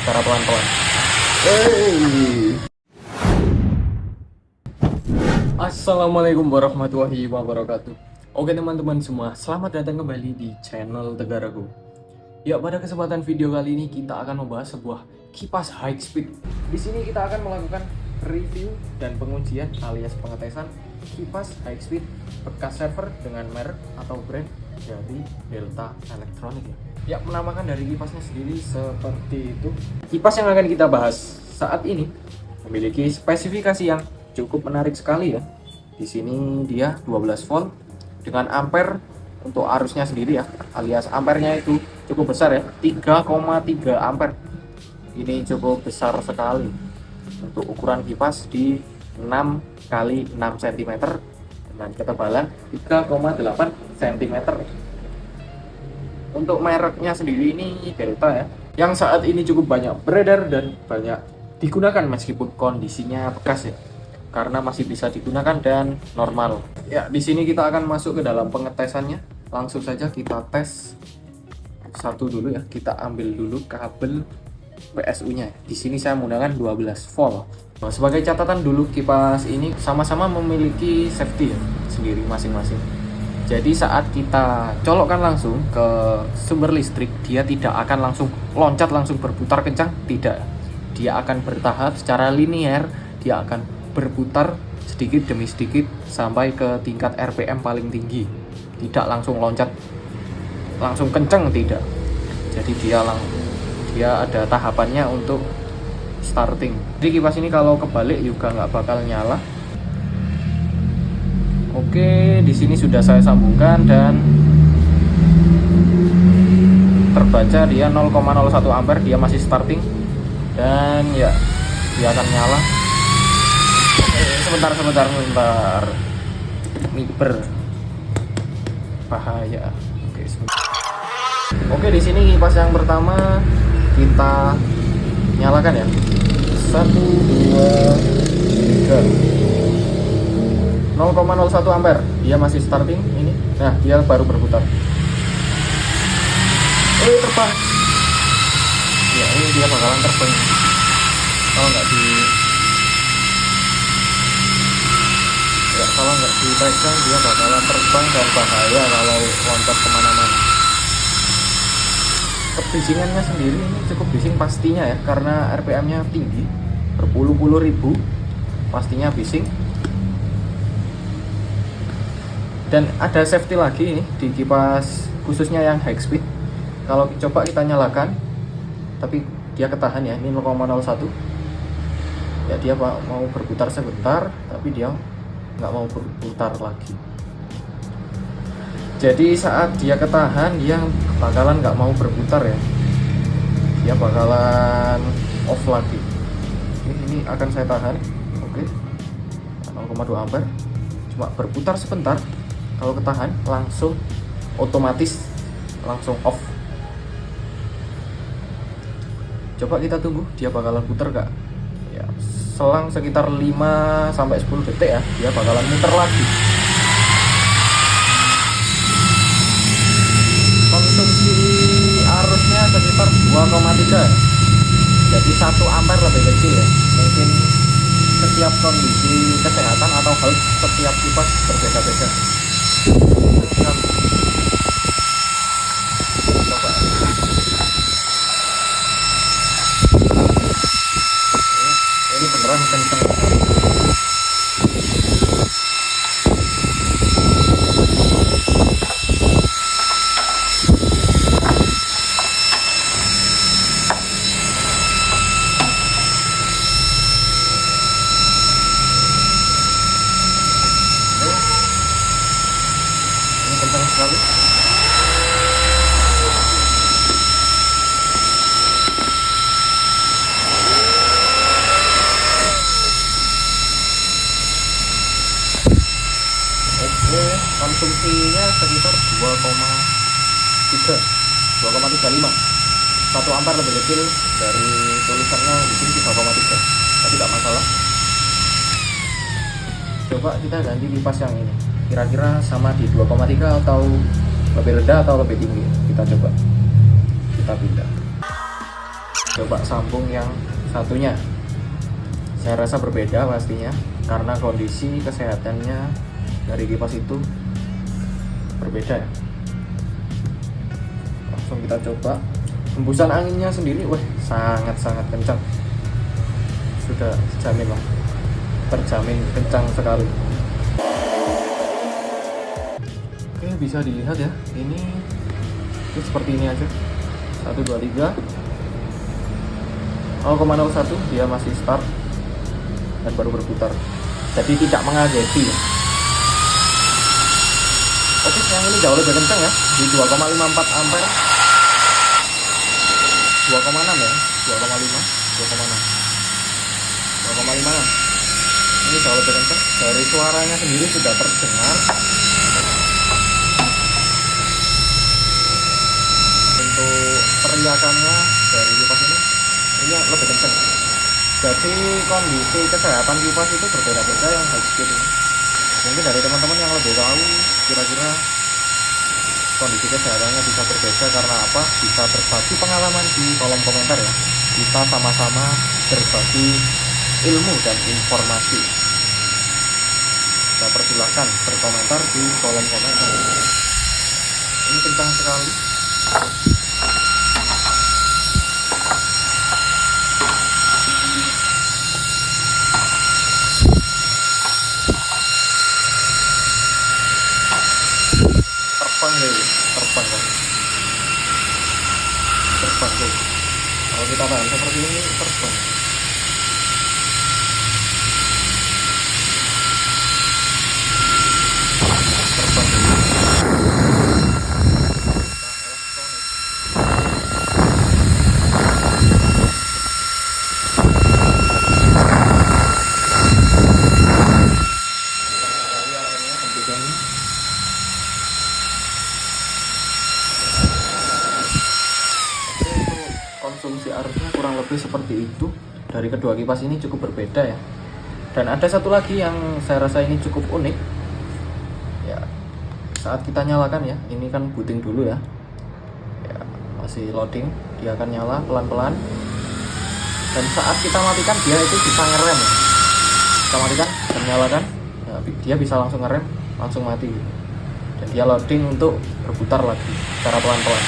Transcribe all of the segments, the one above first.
Cara pelan-pelan. Hey. Assalamualaikum warahmatullahi wabarakatuh. Oke teman-teman semua, selamat datang kembali di channel Tegarago. Ya, pada kesempatan video kali ini kita akan membahas sebuah kipas high speed. Di sini kita akan melakukan review dan pengujian alias pengetesan kipas high speed bekas server dengan merek atau brand dari Delta Electronic ya. Ya, menamakan dari kipasnya sendiri seperti itu. Kipas yang akan kita bahas saat ini memiliki spesifikasi yang cukup menarik sekali ya. Di sini dia 12 volt dengan ampere untuk arusnya sendiri ya, alias ampernya itu cukup besar ya, 3,3 ampere. Ini cukup besar sekali untuk ukuran kipas di 6 kali 6 cm dengan ketebalan 3,8 cm. Untuk mereknya sendiri ini Delta ya, yang saat ini cukup banyak beredar dan banyak digunakan meskipun kondisinya bekas ya, karena masih bisa digunakan dan normal. Ya, di sini kita akan masuk ke dalam pengetesannya. Langsung saja kita tes satu dulu ya. Kita ambil dulu kabel PSU-nya. Di sini saya menggunakan 12 volt. Nah, sebagai catatan dulu, kipas ini sama-sama memiliki safety ya, sendiri masing-masing. Jadi saat kita colokkan langsung ke sumber listrik, dia tidak akan langsung loncat langsung berputar kencang, tidak. Dia akan bertahap secara linear, dia akan berputar sedikit demi sedikit sampai ke tingkat RPM paling tinggi. Tidak langsung loncat langsung kencang, tidak. Jadi dia ada tahapannya untuk starting. Jadi kipas ini kalau kebalik juga nggak bakal nyala. Oke, di sini sudah saya sambungkan dan terbaca dia 0,01 ampere, dia masih starting dan ya dia akan nyala. Sebentar. Miber bahaya. Oke, sebentar. Oke, di sini kipas yang pertama kita nyalakan ya. 1 2 3. 0,01 ampere, dia masih starting ini. Nah, dia baru berputar. Terbang. Ya, ini dia bakalan terbang. Kalau nggak dipegang dia bakalan terbang dan bahaya kalau loncat kemana-mana. Kebisingannya sendiri ini cukup bising pastinya ya, karena RPM-nya tinggi, berpuluh-puluh ribu, pastinya bising. Dan ada safety lagi ini di kipas khususnya yang high speed. Kalau coba kita nyalakan, tapi dia ketahan ya, ini 0,01. Ya, dia mau berputar sebentar, tapi dia nggak mau berputar lagi. Jadi saat dia ketahan, dia bakalan nggak mau berputar ya, dia bakalan off lagi. Ini akan saya tahan. Oke, 0,2 ampere, cuma berputar sebentar. Kalau ketahan langsung otomatis langsung off. Coba kita tunggu dia bakalan putar gak ya, selang sekitar 5-10 detik ya, dia bakalan muter lagi. Konsumsi arusnya sekitar 2,3, jadi 1 ampere lebih kecil ya. Mungkin setiap kondisi kesehatan atau health setiap kipas berbeda-beda. Coba. Ini beneran kenceng. Ini kenceng sekali. Oke, konsumsinya sekitar 2,35, 1 ampere lebih kecil dari tulisannya di sini 3,3, tapi tidak masalah. Coba kita ganti kipas yang ini, kira-kira sama di 2,3 atau lebih rendah atau lebih tinggi. Kita coba, kita pindah. coba sambung yang satunya. Saya rasa berbeda pastinya karena kondisi kesehatannya dari kipas itu berbeda ya. Langsung kita coba. Hembusan anginnya sendiri sangat-sangat kencang, sudah jamin lah, terjamin kencang sekali. Oke, bisa dilihat ya, ini seperti ini aja. 1, 2, 3 0,01 dia masih start dan baru berputar, jadi tidak mengageti ya. Oke, yang ini jauh lebih kencang ya, di 2,54 ampere, 2,6 ya, 2,5, 2,6. Ini jauh lebih kencang. Dari suaranya sendiri sudah terdengar. Untuk teriakannya dari kipas ini lebih kencang. Jadi kondisi kesehatan kipas itu berbeda-beda yang high speed ini. Mungkin dari teman-teman yang lebih tahu kira-kira kondisi kesehatannya bisa berbeda karena apa, bisa berbagi pengalaman di kolom komentar ya. Kita sama-sama berbagi ilmu dan informasi. Saya persilahkan berkomentar di kolom komentar. Ini kencang sekali. Terbang tuh. Kalau kita tahan seperti ini terbang. Konsumsi arusnya kurang lebih seperti itu. Dari kedua kipas ini cukup berbeda ya. Dan ada satu lagi yang saya rasa ini cukup unik ya, saat kita nyalakan ya, ini kan booting dulu ya, masih loading, dia akan nyala pelan-pelan, dan saat kita matikan dia itu bisa ngerem ya. Kita matikan dan nyalakan ya, dia bisa langsung ngerem, langsung mati, dan dia loading untuk berputar lagi secara pelan-pelan.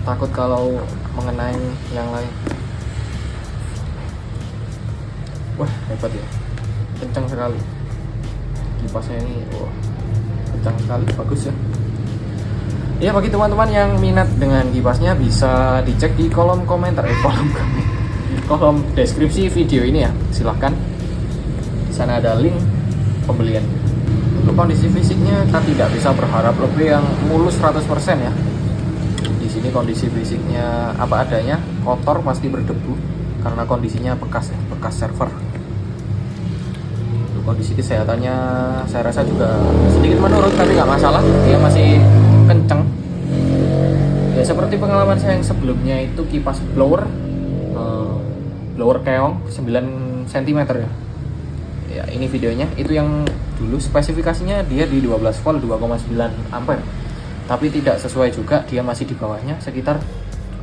Takut kalau mengenai yang lain. Wah, hebat ya, kencang sekali kipasnya ini. Wah, kencang sekali, bagus ya. Ya, bagi teman-teman yang minat dengan kipasnya bisa dicek di kolom komentar, kolom deskripsi video ini ya. Silahkan, di sana ada link pembelian. Untuk kondisi fisiknya kita tidak bisa berharap lebih yang mulus 100% ya. Di sini kondisi fisiknya apa adanya, kotor, pasti berdebu karena kondisinya bekas ya, bekas server. Untuk kondisi kesehatannya saya rasa juga sedikit menurun, tapi nggak masalah, dia masih kenceng. Ya seperti pengalaman saya yang sebelumnya itu kipas blower keong 9 cm ya. Ya ini videonya, itu yang dulu spesifikasinya dia di 12 volt 2,9 ampere. Tapi tidak sesuai juga, dia masih di bawahnya sekitar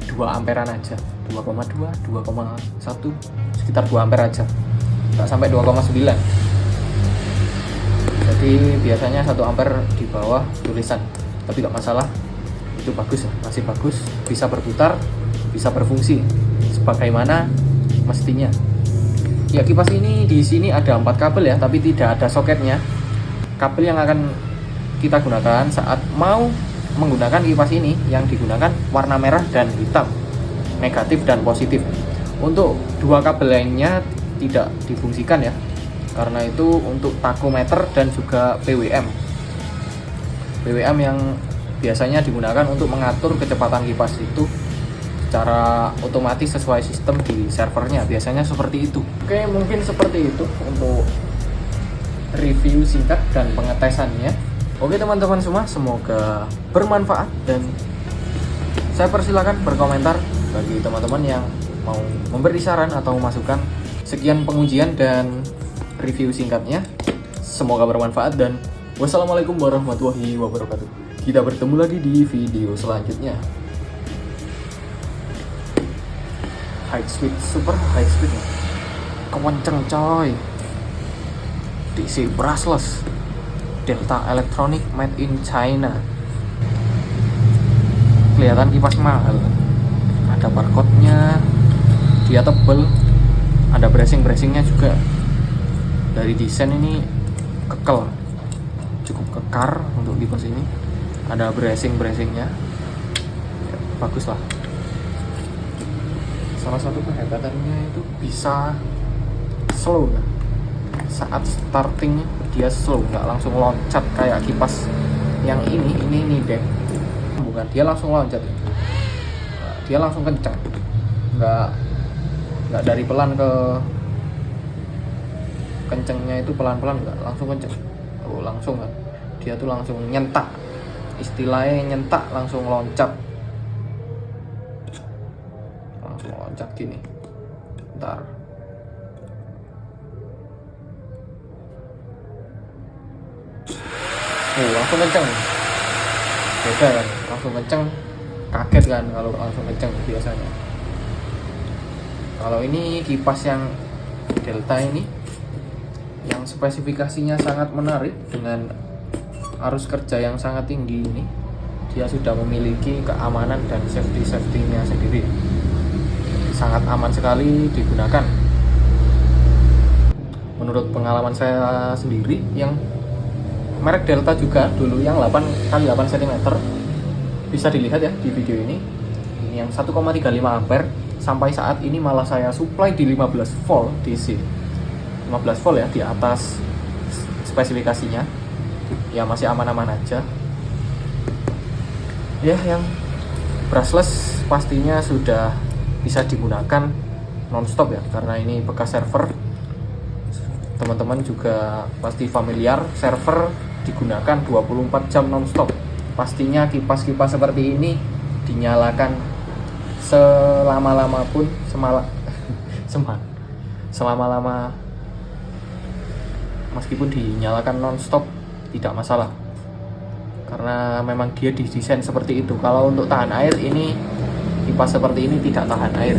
2 amperan aja, 2,2, 2,1, sekitar 2 ampere aja, nggak sampai 2,9. Jadi biasanya 1 ampere di bawah tulisan, tapi nggak masalah, itu bagus ya, masih bagus, bisa berputar, bisa berfungsi sebagaimana mestinya. Ya kipas ini di sini ada 4 kabel ya, tapi tidak ada soketnya. Kabel yang akan kita gunakan saat mau menggunakan kipas ini yang digunakan warna merah dan hitam, negatif dan positif. Untuk 2 kabel lainnya tidak difungsikan ya, karena itu untuk takometer dan juga PWM yang biasanya digunakan untuk mengatur kecepatan kipas itu secara otomatis sesuai sistem di servernya, biasanya seperti itu. Oke, mungkin seperti itu untuk review singkat dan pengetesannya. Oke teman-teman semua, semoga bermanfaat dan saya persilakan berkomentar bagi teman-teman yang mau memberi saran atau masukan. Sekian pengujian dan review singkatnya, semoga bermanfaat dan wassalamualaikum warahmatullahi wabarakatuh. Kita bertemu lagi di video selanjutnya. high speed, super high speed nih. Kenceng coy. DC brushless Delta Electronic made in China. Kelihatan kipas mahal. Ada barcode-nya, dia tebel, ada bracing-bracingnya juga. Dari desain ini kekel, cukup kekar untuk kipas ini. Ada bracing-bracingnya ya, bagus lah. Salah satu kehebatannya itu bisa slow ya. Saat starting dia slow, nggak langsung loncat kayak kipas yang ini deh. Bukan, dia langsung loncat, dia langsung kencang, nggak dari pelan ke kencengnya itu pelan-pelan, nggak langsung kenceng. Oh, langsung kan, dia tuh langsung nyentak, istilahnya nyentak, langsung loncat gini. Ntar langsung kenceng, beda kan, langsung kenceng, kaget kan kalau langsung kenceng biasanya. Kalau ini kipas yang Delta ini, yang spesifikasinya sangat menarik dengan arus kerja yang sangat tinggi ini, dia sudah memiliki keamanan dan safety-nya sendiri. Sangat aman sekali digunakan. Menurut pengalaman saya sendiri, yang merek Delta juga dulu yang 8x8 cm, bisa dilihat ya di video ini. Ini yang 1,35 ampere, sampai saat ini malah saya supply di 15 volt DC. 15 volt ya, di atas spesifikasinya. Ya masih aman-aman aja. Ya, yang brushless pastinya sudah bisa digunakan nonstop ya, karena ini bekas server. Teman-teman juga pasti familiar, server digunakan 24 jam nonstop. Pastinya kipas-kipas seperti ini dinyalakan selama-lama pun, selama-lama, meskipun dinyalakan nonstop tidak masalah, karena memang dia didesain seperti itu. Kalau untuk tahan air, ini kipas seperti ini tidak tahan air.